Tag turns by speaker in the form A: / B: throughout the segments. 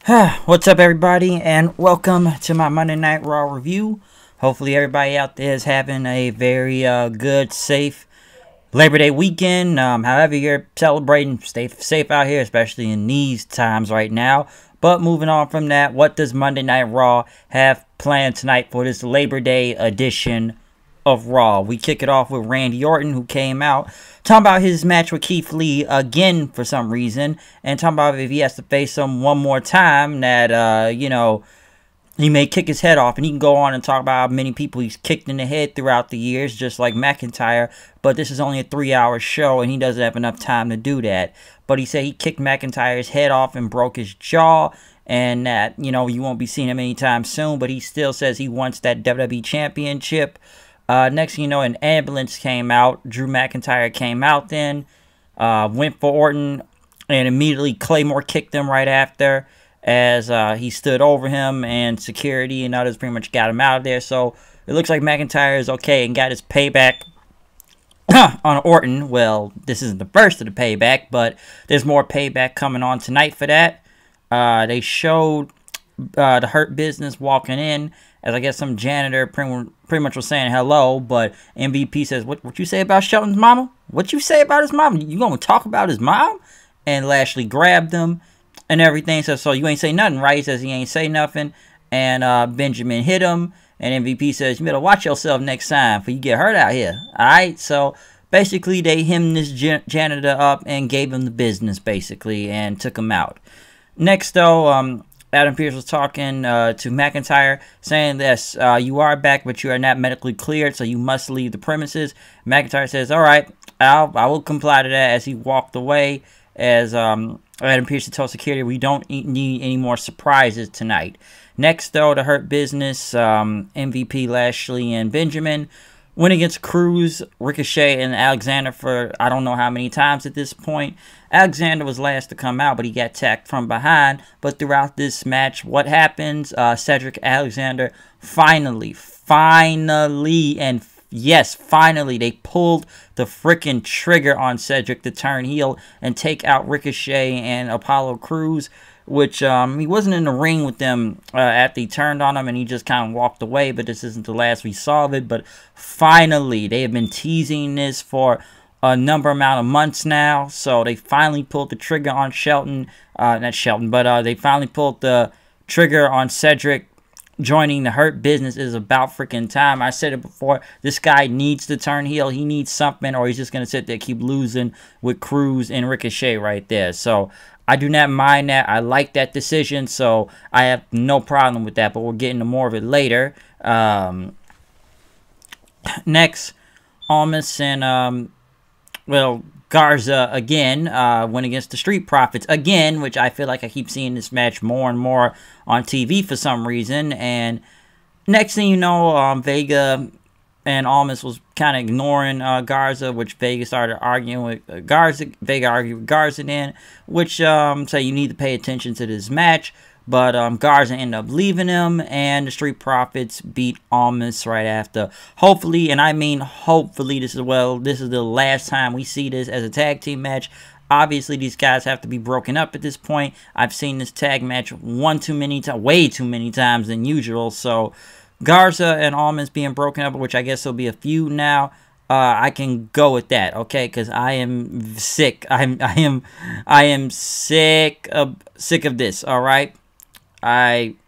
A: What's up, everybody, and welcome to my Monday Night Raw review. Hopefully everybody out there is having a very good, safe Labor Day weekend. However you're celebrating, stay safe out here, especially in these times right now. But moving on from that, what does Monday Night Raw have planned tonight for this Labor Day edition of Raw? We kick it off with Randy Orton, who came out talking about his match with Keith Lee again for some reason, and talking about if he has to face him one more time, that he may kick his head off. And he can go on and talk about how many people he's kicked in the head throughout the years, just like McIntyre. But this is only a 3-hour show, and he doesn't have enough time to do that. But he said he kicked McIntyre's head off and broke his jaw, and that, you won't be seeing him anytime soon. But he still says he wants that WWE Championship. Next thing you know, an ambulance came out. Drew McIntyre came out then, went for Orton, and immediately Claymore kicked him right after, as he stood over him, and security and others pretty much got him out of there. So it looks like McIntyre is okay and got his payback on Orton. Well, this isn't the first of the payback, but there's more payback coming on tonight for that. They showed the Hurt Business walking in, as I guess some janitor pretty much was saying hello, but MVP says, what you say about Shelton's mama? What you say about his mama? You gonna talk about his mom? And Lashley grabbed him and everything. So you ain't say nothing, right? He says he ain't say nothing. And Benjamin hit him. And MVP says, you better watch yourself next time for you get hurt out here. Alright, so basically they hemmed this janitor up and gave him the business, basically, and took him out. Next, though, Adam Pearce was talking to McIntyre, saying this, you are back, but you are not medically cleared, so you must leave the premises. McIntyre says, all right, I will comply to that, as he walked away, as Adam Pearce told security, we don't need any more surprises tonight. Next, though, the Hurt Business, MVP, Lashley, and Benjamin went against Cruz, Ricochet, and Alexander for I don't know how many times at this point. Alexander was last to come out, but he got attacked from behind. But throughout this match, what happens? Cedric Alexander finally, and yes, finally, they pulled the freaking trigger on Cedric to turn heel and take out Ricochet and Apollo Crews, which he wasn't in the ring with them after he turned on him, and he just kind of walked away. But this isn't the last we saw of it. But finally, they have been teasing this for a amount of months now, so they finally pulled the trigger on they finally pulled the trigger on Cedric joining the Hurt Business. Is about freaking time. I said it before, this guy needs to turn heel. He needs something, or he's just going to sit there keep losing with Cruz and Ricochet right there. So I do not mind that. I like that decision, so I have no problem with that, but we'll get into more of it later. Next, Almas and Garza again went against the Street Profits again, which I feel like I keep seeing this match more and more on TV for some reason. And next thing you know, Vega and Almas was kind of ignoring Garza, which Vega started arguing with Garza. Vega argued with Garza then, which say you need to pay attention to this match. But Garza ended up leaving him, and the Street Profits beat Almas right after. Hopefully, and I mean hopefully, this is the last time we see this as a tag team match. Obviously, these guys have to be broken up at this point. I've seen this tag match way too many times than usual. So Garza and Almas being broken up, which I guess will be a feud now. I can go with that, okay? Because I am sick. I am sick of this. All right. I'm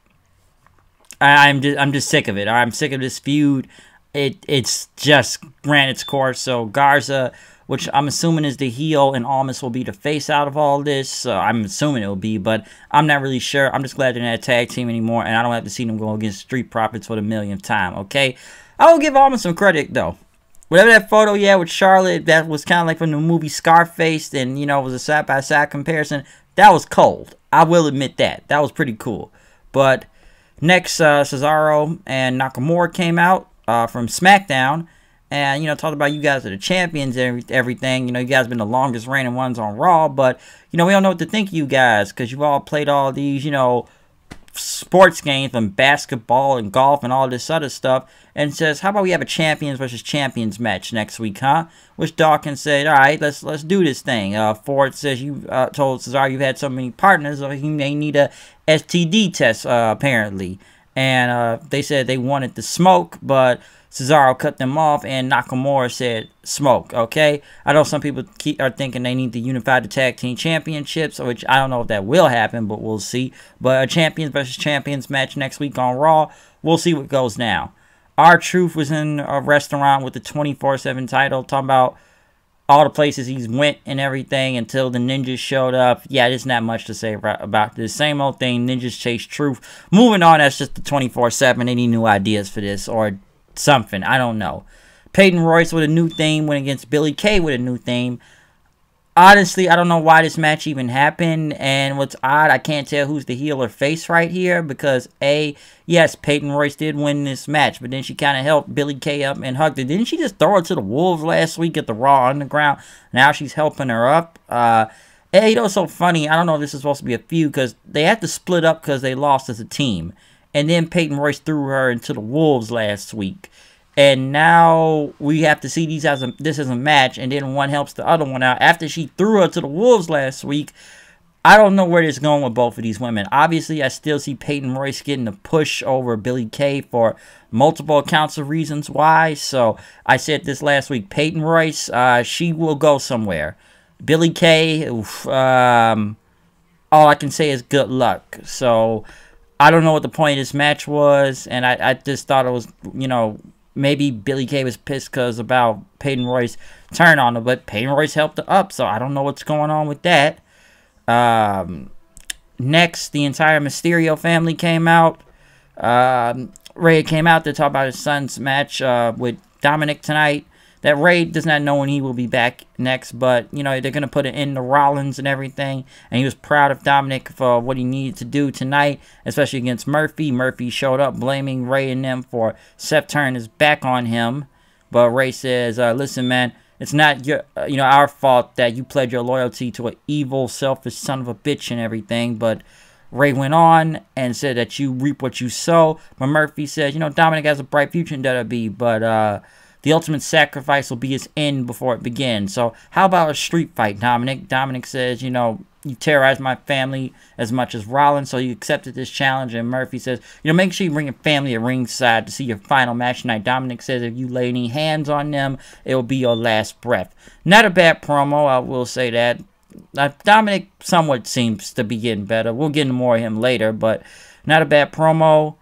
A: just sick of it. I'm sick of this feud. It's just ran its course. So Garza, which I'm assuming is the heel, and Almas will be the face out of all this. I'm assuming it will be, but I'm not really sure. I'm just glad they're not a tag team anymore, and I don't have to see them go against Street Profits for the millionth time, okay? I will give Almas some credit, though. Whatever that photo, yeah, with Charlotte, that was kind of like from the movie Scarface, and, it was a side-by-side comparison. That was cold. I will admit that. That was pretty cool. But next, Cesaro and Nakamura came out from SmackDown. And, talked about you guys are the champions and everything. You guys been the longest reigning ones on Raw. But, we don't know what to think of you guys. Because you've all played all these, sports games and basketball and golf and all this other stuff, and says, how about we have a champions versus champions match next week, huh? Which Dawkins said, all right, let's do this thing. Ford says, you told Cesaro you've had so many partners, so he may need a STD test, apparently. And they said they wanted the smoke, but Cesaro cut them off, and Nakamura said smoke, okay? I know some people are thinking they need to unify the tag team championships, which I don't know if that will happen, but we'll see. But a champions versus champions match next week on Raw, we'll see what goes now. R-Truth was in a restaurant with the 24/7 title, talking about all the places he's went and everything until the Ninjas showed up. Yeah, there's not much to say about this. Same old thing, Ninjas chase truth. Moving on, that's just the 24/7. Any new ideas for this or something? I don't know. Peyton Royce with a new theme went against Billy Kay with a new theme. Honestly, I don't know why this match even happened, and what's odd, I can't tell who's the heel or face right here, because yes, Peyton Royce did win this match, but then she kind of helped Billy Kay up and hugged her. Didn't she just throw her to the Wolves last week at the Raw Underground? Now she's helping her up. You know, it's so funny, I don't know if this is supposed to be a feud, because they had to split up because they lost as a team, and then Peyton Royce threw her into the Wolves last week. And now we have to see this as a match, and then one helps the other one out. After she threw her to the Wolves last week, I don't know where this is going with both of these women. Obviously, I still see Peyton Royce getting a push over Billy Kay for multiple accounts of reasons why. So I said this last week. Peyton Royce, she will go somewhere. Billy Kay, oof, all I can say is good luck. So I don't know what the point of this match was, and I just thought it was, you know, maybe Billy Kay was pissed because about Peyton Royce turn on her, but Peyton Royce helped her up, so I don't know what's going on with that. Next, the entire Mysterio family came out. Ray came out to talk about his son's match with Dominick tonight. That Ray does not know when he will be back next, but, you know, they're going to put it in the Rollins and everything. And he was proud of Dominick for what he needed to do tonight, especially against Murphy. Murphy showed up blaming Ray and them for Seth turning his back on him. But Ray says, listen, man, it's not your, our fault that you pledged your loyalty to an evil, selfish son of a bitch and everything. But Ray went on and said that you reap what you sow. But Murphy says, Dominick has a bright future in WWE, but the ultimate sacrifice will be his end before it begins. So how about a street fight, Dominick? Dominick says, you terrorized my family as much as Rollins, so you accepted this challenge. And Murphy says, make sure you bring your family at ringside to see your final match tonight. Dominick says if you lay any hands on them, it will be your last breath. Not a bad promo, I will say that. Dominick somewhat seems to be getting better. We'll get into more of him later, but not a bad promo.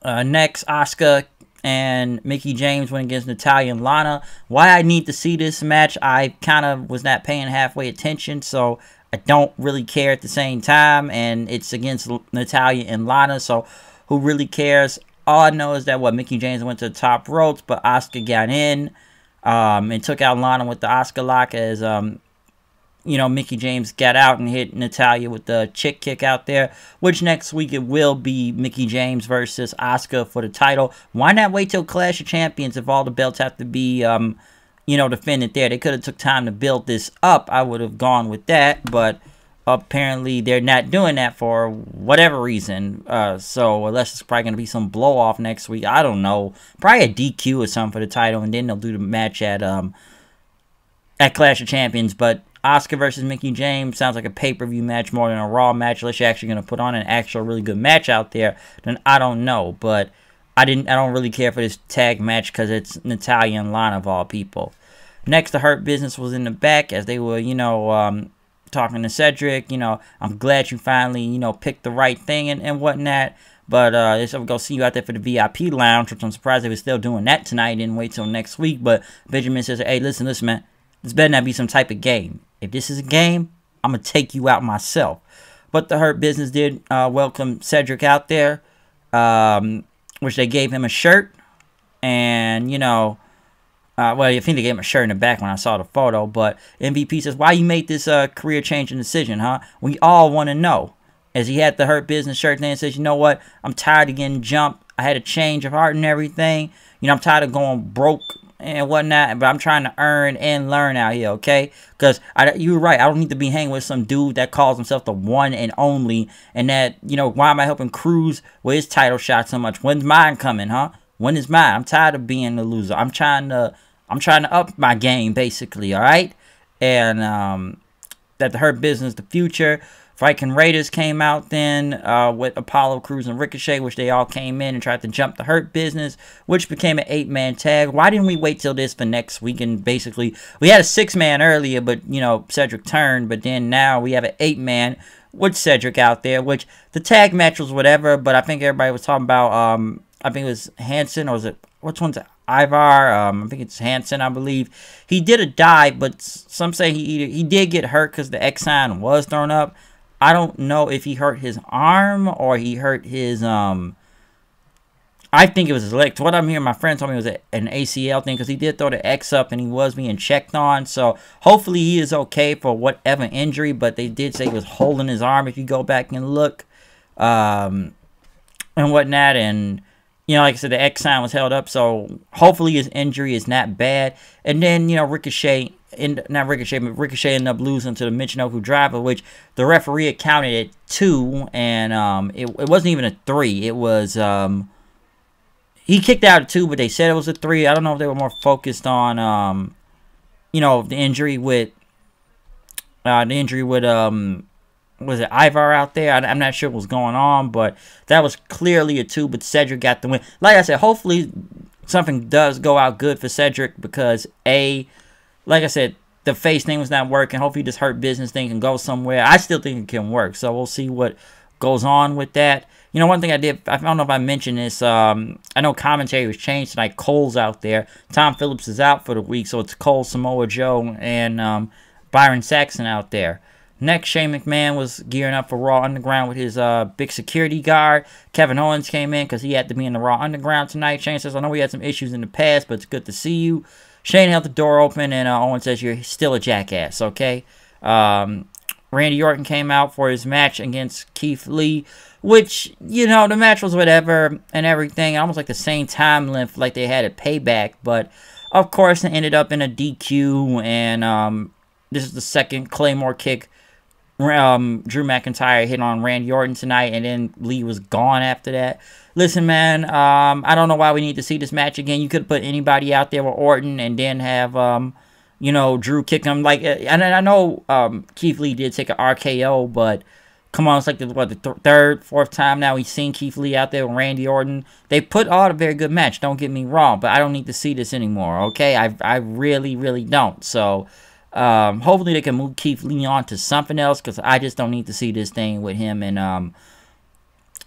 A: Next, Asuka and Mickie James went against Natalya and Lana. Why I need to see this match, I kind of was not paying halfway attention, so I don't really care at the same time, and it's against Natalya and Lana, so who really cares? All I know is that, Mickie James went to the top ropes, but Asuka got in and took out Lana with the Asuka lock as, Mickie James got out and hit Natalya with the chick kick out there, which next week it will be Mickie James versus Asuka for the title. Why not wait till Clash of Champions if all the belts have to be, defended there? They could have took time to build this up. I would have gone with that, but apparently they're not doing that for whatever reason. So unless it's probably going to be some blow-off next week, I don't know. Probably a DQ or something for the title, and then they'll do the match at Clash of Champions, but Asuka versus Mickie James sounds like a pay-per-view match more than a Raw match. Unless you're actually going to put on an actual really good match out there, then I don't know. But I don't really care for this tag match because it's Natalya and Lana of all people. Next, the Hurt Business was in the back as they were, talking to Cedric. I'm glad you finally, picked the right thing and whatnot. But they said we're going to see you out there for the VIP lounge, which I'm surprised they were still doing that tonight. Didn't wait till next week. But Benjamin says, hey, listen, man. This better not be some type of game. If this is a game, I'm going to take you out myself. But the Hurt Business did welcome Cedric out there, which they gave him a shirt. And, I think they gave him a shirt in the back when I saw the photo. But MVP says, why you made this career-changing decision, huh? We all want to know. As he had the Hurt Business shirt there and says, you know what? I'm tired of getting jumped. I had a change of heart and everything. I'm tired of going broke and whatnot, but I'm trying to earn and learn out here, okay? Because you're right, I don't need to be hanging with some dude that calls himself the one and only, and that, you know, why am I helping Cruz with his title shot so much? When's mine coming, huh? When is mine? I'm tired of being the loser. I'm trying to up my game, basically, all right? And that the Hurt Business, the Future, Viking Raiders came out then with Apollo Crews and Ricochet, which they all came in and tried to jump the Hurt Business, which became an 8-man tag. Why didn't we wait till this for next week? And basically, we had a 6-man earlier, but, you know, Cedric turned. But then now we have an 8-man with Cedric out there, which the tag match was whatever, but I think everybody was talking about, I think it was Hanson, or was it, which one's it? Ivar, I think it's Hanson, I believe. He did a dive, but some say he did get hurt because the X sign was thrown up. I don't know if he hurt his arm or he hurt his, I think it was his leg. What I'm hearing, my friend told me it was an ACL thing because he did throw the X up and he was being checked on. So hopefully he is okay for whatever injury, but they did say he was holding his arm if you go back and look, and whatnot. And, you know, like I said, the X sign was held up, so hopefully his injury is not bad. And then, you know, Ricochet ended up losing to the Michinoku Driver, which the referee had counted at 2, and it wasn't even a 3. It was, he kicked out at 2, but they said it was a 3. I don't know if they were more focused on, you know, the injury with, was it Ivar out there? I'm not sure what was going on, but that was clearly a 2, but Cedric got the win. Like I said, hopefully something does go out good for Cedric because, like I said, the face thing was not working. Hopefully this Hurt Business thing can go somewhere. I still think it can work, so we'll see what goes on with that. You know, one thing I don't know if I mentioned this, I know commentary was changed tonight. Cole's out there. Tom Phillips is out for the week, so it's Cole, Samoa Joe, and Byron Saxton out there. Next, Shane McMahon was gearing up for Raw Underground with his big security guard. Kevin Owens came in because he had to be in the Raw Underground tonight. Shane says, I know we had some issues in the past, but it's good to see you. Shane held the door open, and Owens says, you're still a jackass, okay? Randy Orton came out for his match against Keith Lee, which, you know, the match was whatever and everything. Almost like the same time length like they had at Payback. But, of course, it ended up in a DQ, and this is the second Claymore kick Drew McIntyre hit on Randy Orton tonight, and then Lee was gone after that. Listen, man, I don't know why we need to see this match again. You could put anybody out there with Orton and then have, you know, Drew kick him. Like, and I know Keith Lee did take an RKO, but come on, it's like the third, fourth time now we've seen Keith Lee out there with Randy Orton. They put on a very good match, don't get me wrong, but I don't need to see this anymore, okay? I really, really don't. So, hopefully they can move Keith Lee on to something else, because I just don't need to see this thing with him and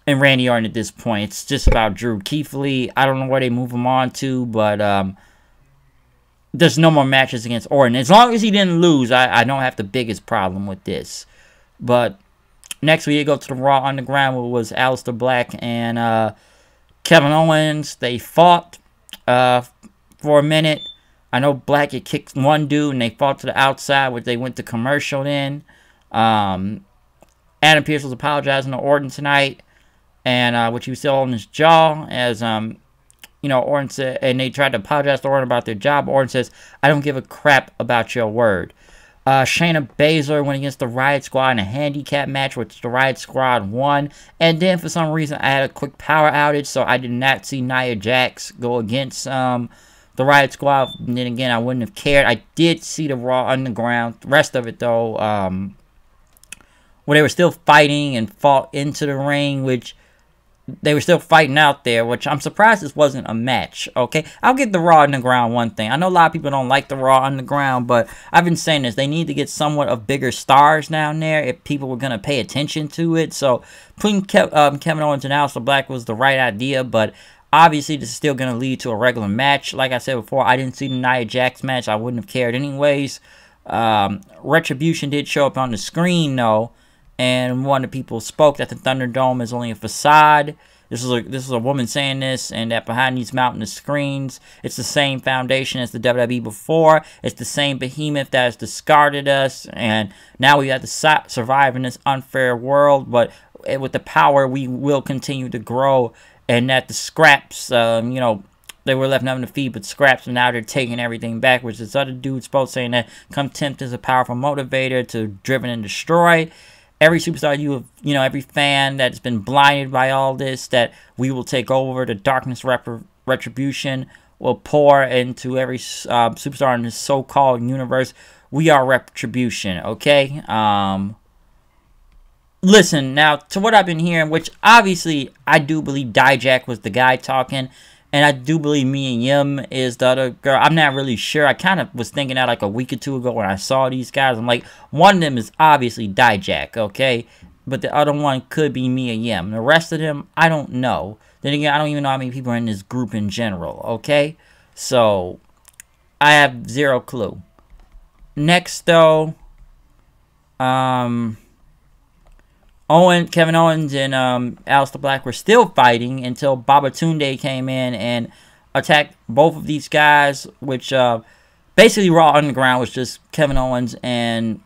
A: Randy Orton at this point. It's just about Drew. Keith Lee, I don't know where they move him on to, but there's no more matches against Orton. As long as he didn't lose, I don't have the biggest problem with this. But next we go to the Raw Underground, where it was Aleister Black and Kevin Owens. They fought for a minute. I know Black had kicked one dude, and they fought to the outside, which they went to commercial in. Adam Pearce was apologizing to Orton tonight, and which he was still on his jaw, as you know, Orton said, and they tried to apologize to Orton about their job. Orton says, "I don't give a crap about your word." Shayna Baszler went against the Riot Squad in a handicap match, which the Riot Squad won. And then for some reason, I had a quick power outage, so I did not see Nia Jax go against the Riot Squad. And then again, I wouldn't have cared. I did see the Raw Underground. The rest of it, though, where they were still fighting and fought into the ring, which they were still fighting out there, which I'm surprised this wasn't a match, okay? I'll give the Raw Underground one thing. I know a lot of people don't like the Raw Underground, but I've been saying this. They need to get somewhat of bigger stars down there if people were going to pay attention to it. So putting Kevin Owens and Aleister Black was the right idea, but obviously this is still going to lead to a regular match. Like I said before, I didn't see the Nia Jax match. I wouldn't have cared anyways. Retribution did show up on the screen, though. And one of the people spoke that the Thunderdome is only a facade. This is a woman saying this, and that behind these mountainous screens, it's the same foundation as the WWE before. It's the same behemoth that has discarded us, and now we have to survive in this unfair world. But with the power, we will continue to grow, and that the scraps, you know, they were left nothing to feed but scraps, and now they're taking everything back, which this other dude's both saying that come tempt is a powerful motivator to driven and destroy. Every superstar every fan that's been blinded by all this, that we will take over, the darkness retribution will pour into every superstar in this so-called universe. We are retribution, okay? Listen, now, to what I've been hearing, which obviously I do believe Dijak was the guy talking, and I do believe Mia Yim is the other girl. I'm not really sure. I kind of was thinking that like a week or two ago when I saw these guys. I'm like, one of them is obviously Dijak, okay? But the other one could be Mia Yim. The rest of them, I don't know. Then again, I don't even know how many people are in this group in general, okay? So, I have zero clue. Next, though, Kevin Owens and Aleister Black were still fighting until Babatunde came in and attacked both of these guys, which basically Raw Underground was just Kevin Owens and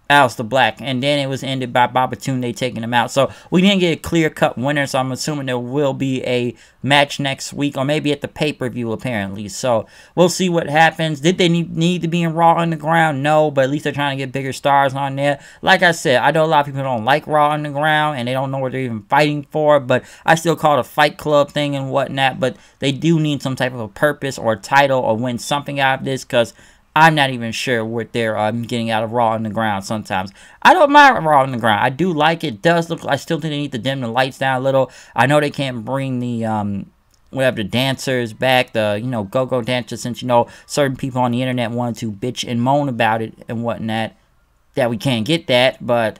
A: Aleister Black, and then it was ended by Babatunde taking him out. So we didn't get a clear-cut winner, so I'm assuming there will be a match next week, or maybe at the pay-per-view, apparently. So we'll see what happens. Did they need to be in Raw Underground? No, but at least they're trying to get bigger stars on there. Like I said, I know a lot of people don't like Raw Underground, and they don't know what they're even fighting for, but I still call it a Fight Club thing and whatnot, but they do need some type of a purpose or title or win something out of this, because I'm not even sure what they're getting out of Raw Underground sometimes. I don't mind Raw Underground. I do like it. It does look, I still think they need to dim the lights down a little. I know they can't bring the, the dancers back, the, go-go dancers, since, certain people on the internet wanted to bitch and moan about it and whatnot, that we can't get that, but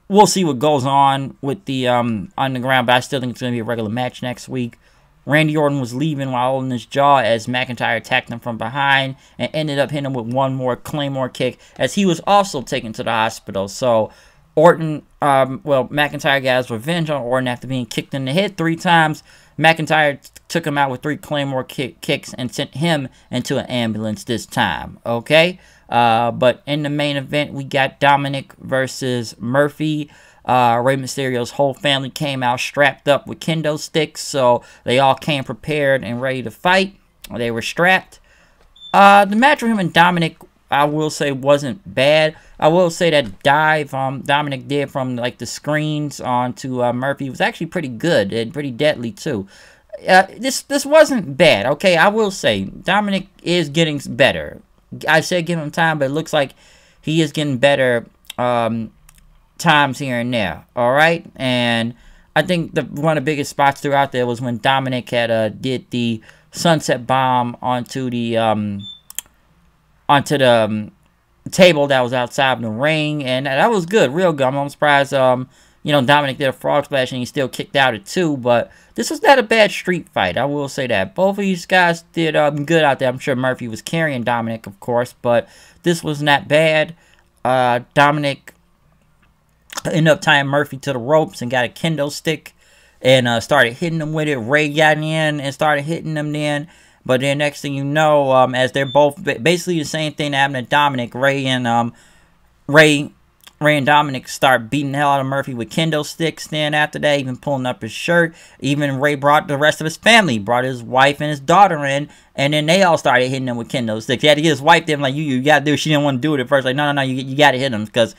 A: we'll see what goes on with the, Underground, but I still think it's going to be a regular match next week. Randy Orton was leaving while holding his jaw as McIntyre attacked him from behind and ended up hitting him with one more Claymore kick as he was also taken to the hospital. So Orton, McIntyre got his revenge on Orton after being kicked in the head 3 times. McIntyre took him out with 3 Claymore kicks and sent him into an ambulance this time, okay? But in the main event, we got Dominick versus Murphy. Rey Mysterio's whole family came out strapped up with kendo sticks, so they all came prepared and ready to fight. They were strapped. The match for him and Dominick, I will say, wasn't bad. I will say that dive Dominick did from like the screens onto Murphy was actually pretty good and pretty deadly too. This wasn't bad, okay? I will say Dominick is getting better. I said give him time, but it looks like he is getting better. Times here and there, all right? And I think one of the biggest spots throughout there was when Dominick had did the sunset bomb onto the table that was outside of the ring, and that was good, real good. I'm surprised Dominick did a frog splash and he still kicked out at 2, but this was not a bad street fight, I will say that. Both of these guys did good out there. I'm sure Murphy was carrying Dominick, of course, but this was not bad. Dominick ended up tying Murphy to the ropes and got a kendo stick and started hitting him with it. Ray got in and started hitting him then. But then next thing you know, as they're both basically the same thing that happened to Dominick, Ray and Dominick start beating the hell out of Murphy with kendo sticks. Then after that, even pulling up his shirt. Even Ray brought the rest of his family, brought his wife and his daughter in, and then they all started hitting him with kendo sticks. He had to get his wife there, like, you got to do it. She didn't want to do it at first. Like, no, you got to hit him, because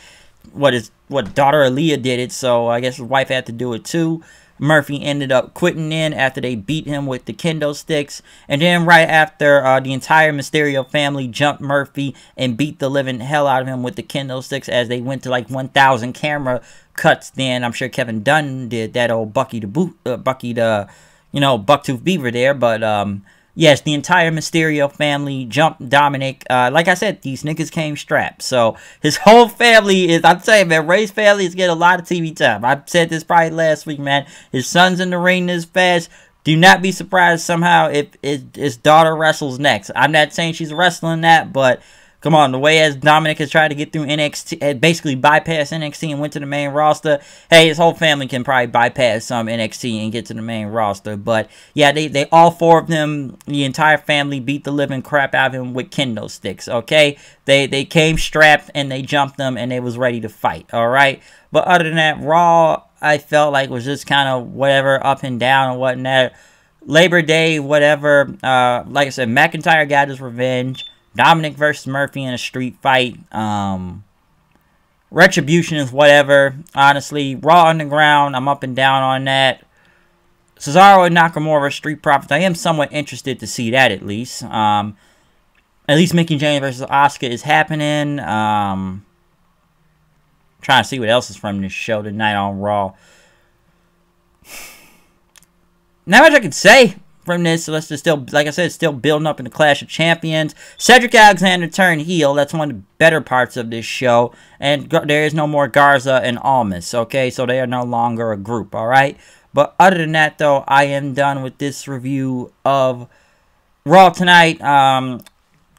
A: what daughter Aaliyah did it, so I guess his wife had to do it too. Murphy ended up quitting in after they beat him with the kendo sticks, and then right after the entire Mysterio family jumped Murphy and beat the living hell out of him with the kendo sticks as they went to like 1,000 camera cuts. Then I'm sure Kevin Dunn did that old Bucktooth Beaver there, but yes, the entire Mysterio family jumped Dominick. Like I said, these niggas came strapped. So his whole family is, I'm saying, man, Ray's family is getting a lot of TV time. I said this probably last week, man. His son's in the ring this fast. Do not be surprised somehow if his daughter wrestles next. I'm not saying she's wrestling that, but come on, the way as Dominick has tried to get through NXT, basically bypass NXT and went to the main roster, hey, his whole family can probably bypass some NXT and get to the main roster. But yeah, they all 4 of them, the entire family, beat the living crap out of him with kendo sticks, okay? They came strapped and they jumped them and they was ready to fight, all right? But other than that, Raw, I felt like was just kind of whatever, up and down and whatnot. Labor Day, whatever. Like I said, McIntyre got his revenge. Dominick versus Murphy in a street fight. Retribution is whatever. Honestly, Raw Underground, I'm up and down on that. Cesaro and Nakamura Street Profits. I am somewhat interested to see that at least. At least Mickie James versus Asuka is happening. Trying to see what else is from this show tonight on Raw. Not much I can say from this. So let's just still, like I said, still building up in the Clash of Champions. Cedric Alexander turned heel. That's one of the better parts of this show. And there is no more Garza and Almas. Okay, so they are no longer a group. All right. But other than that, though, I am done with this review of Raw tonight.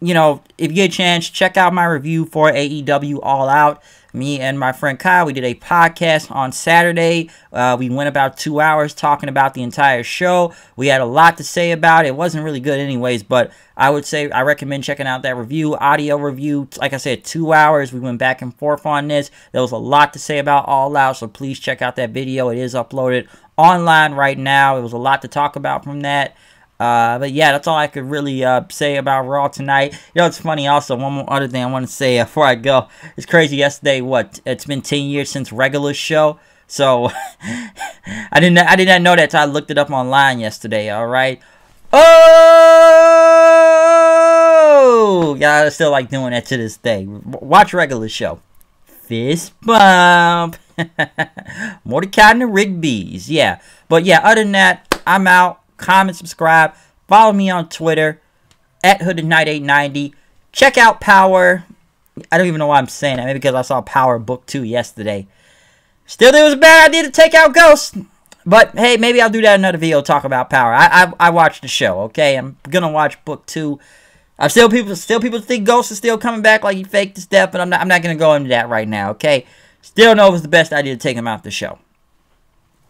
A: You know, if you get a chance, check out my review for AEW All Out. Me and my friend Kyle, we did a podcast on Saturday. We went about 2 hours talking about the entire show. We had a lot to say about it. It wasn't really good anyways, but I would say I recommend checking out that review, audio review. Like I said, 2 hours. We went back and forth on this. There was a lot to say about All Out, so please check out that video. It is uploaded online right now. It was a lot to talk about from that. But yeah, that's all I could really say about Raw tonight. You know, it's funny also, one more other thing I want to say before I go. It's crazy, yesterday, it's been 10 years since Regular's show. So, I did not know that until I looked it up online yesterday, alright? Oh! Yeah, I still like doing that to this day. Watch Regular's show. Fist bump. Mordecai and the Rigby's. Yeah. But yeah, other than that, I'm out. Comment, subscribe, follow me on Twitter at HoodedKnight890. Check out Power. I don't even know why I'm saying that. Maybe because I saw Power Book 2 yesterday. Still, it was a bad idea to take out Ghost. But hey, maybe I'll do that in another video. Talk about Power. I watched the show. Okay, I'm gonna watch Book 2. People think Ghost is still coming back like he faked his death, but I'm not gonna go into that right now. Okay, still know it was the best idea to take him out the show.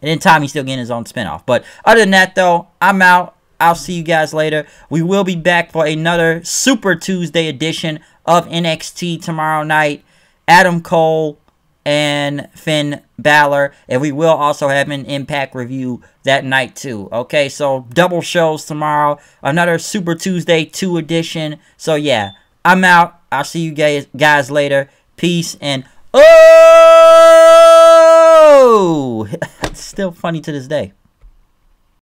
A: And in time, he's still getting his own spinoff. But other than that, though, I'm out. I'll see you guys later. We will be back for another Super Tuesday edition of NXT tomorrow night. Adam Cole and Finn Balor. And we will also have an Impact review that night, too. Okay, so double shows tomorrow. Another Super Tuesday 2 edition. So, yeah, I'm out. I'll see you guys later. Peace and... Oh! It's still funny to this day.